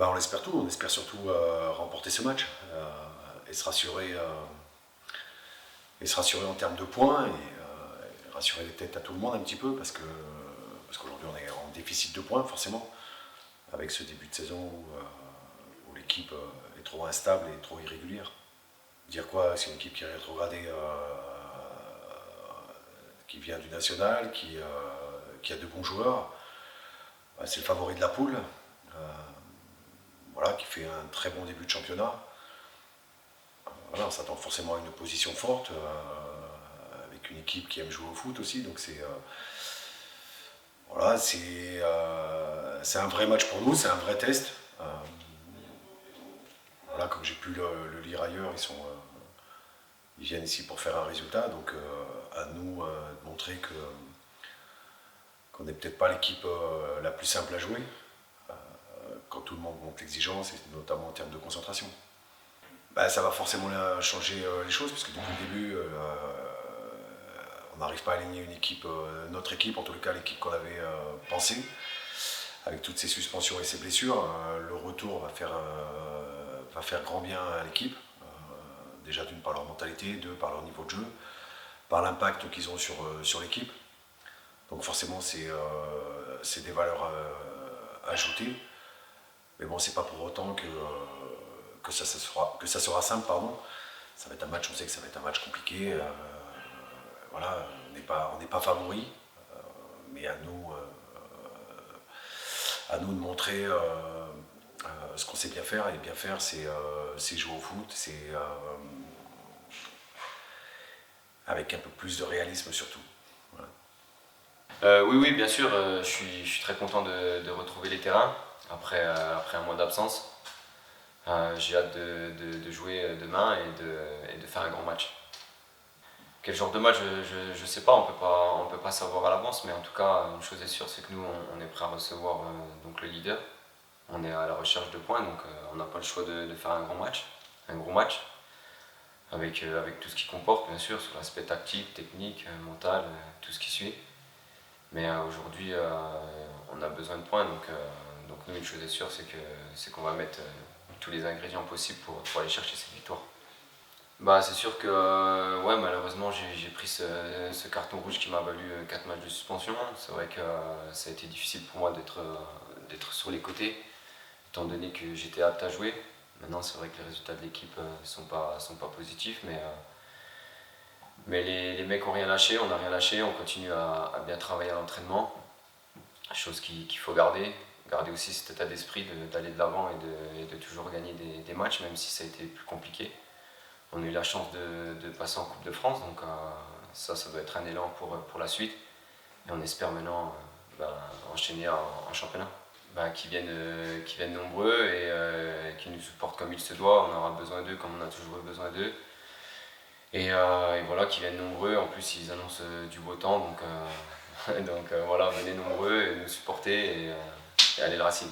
On espère tout, on espère surtout remporter ce match et et se rassurer en termes de points et rassurer les têtes à tout le monde un petit peu parce qu'aujourd'hui on est en déficit de points forcément avec ce début de saison où l'équipe est trop instable et trop irrégulière. Dire quoi? C'est une équipe qui est rétrogradée, qui vient du national, qui a de bons joueurs. C'est le favori de la poule, voilà, qui fait un très bon début de championnat. Voilà, on s'attend forcément à une opposition forte, avec une équipe qui aime jouer au foot aussi. Donc voilà, c'est un vrai match pour nous, c'est un vrai test. Voilà, comme j'ai pu le lire ailleurs, ils viennent ici pour faire un résultat. Donc à nous de montrer qu'on n'est peut-être pas l'équipe la plus simple à jouer quand tout le monde monte l'exigence, et notamment en termes de concentration. Ça va forcément changer les choses, parce que depuis le début, on n'arrive pas à aligner une équipe, notre équipe, en tout cas l'équipe qu'on avait pensée, avec toutes ces suspensions et ces blessures. Le retour va faire grand bien à l'équipe, déjà d'une par leur mentalité, deux par leur niveau de jeu, par l'impact qu'ils ont sur l'équipe. Donc forcément, c'est des valeurs ajoutées. Mais bon, c'est pas pour autant que ça sera simple, pardon. Ça va être un match, on sait que ça va être un match compliqué. Voilà, on n'est pas favori, mais à nous de montrer ce qu'on sait bien faire. Et bien faire, c'est jouer au foot, c'est avec un peu plus de réalisme surtout. Voilà. Oui, bien sûr, je suis très content de retrouver les terrains après un mois d'absence. J'ai hâte de jouer demain et de faire un grand match. Quel genre de match, je sais pas, on peut pas savoir à l'avance, mais en tout cas, une chose est sûre, c'est que nous, on est prêt à recevoir donc le leader. On est à la recherche de points, donc on n'a pas le choix de faire un gros match, avec tout ce qui comporte, bien sûr, sur l'aspect tactique, technique, mental, tout ce qui suit. Mais aujourd'hui, on a besoin de points, donc nous, une chose est sûre, c'est qu'on va mettre tous les ingrédients possibles pour aller chercher cette victoire. C'est sûr que ouais, malheureusement, j'ai pris ce carton rouge qui m'a valu 4 matchs de suspension. C'est vrai que ça a été difficile pour moi d'être sur les côtés, étant donné que j'étais apte à jouer. Maintenant, c'est vrai que les résultats de l'équipe sont pas positifs, mais les mecs ont rien lâché, on n'a rien lâché, on continue à bien travailler à l'entraînement, chose qu'il faut garder. Garder aussi cet état d'esprit d'aller de l'avant et de toujours gagner des matchs, même si ça a été plus compliqué. On a eu la chance de passer en Coupe de France, donc ça doit être un élan pour la suite. Et on espère maintenant enchaîner en championnat. Qui viennent nombreux et qui nous supportent comme il se doit. On aura besoin d'eux comme on a toujours eu besoin d'eux. Et voilà, qui viennent nombreux. En plus, ils annoncent du beau temps, donc voilà, venez nombreux et nous supporter et allez le Racing.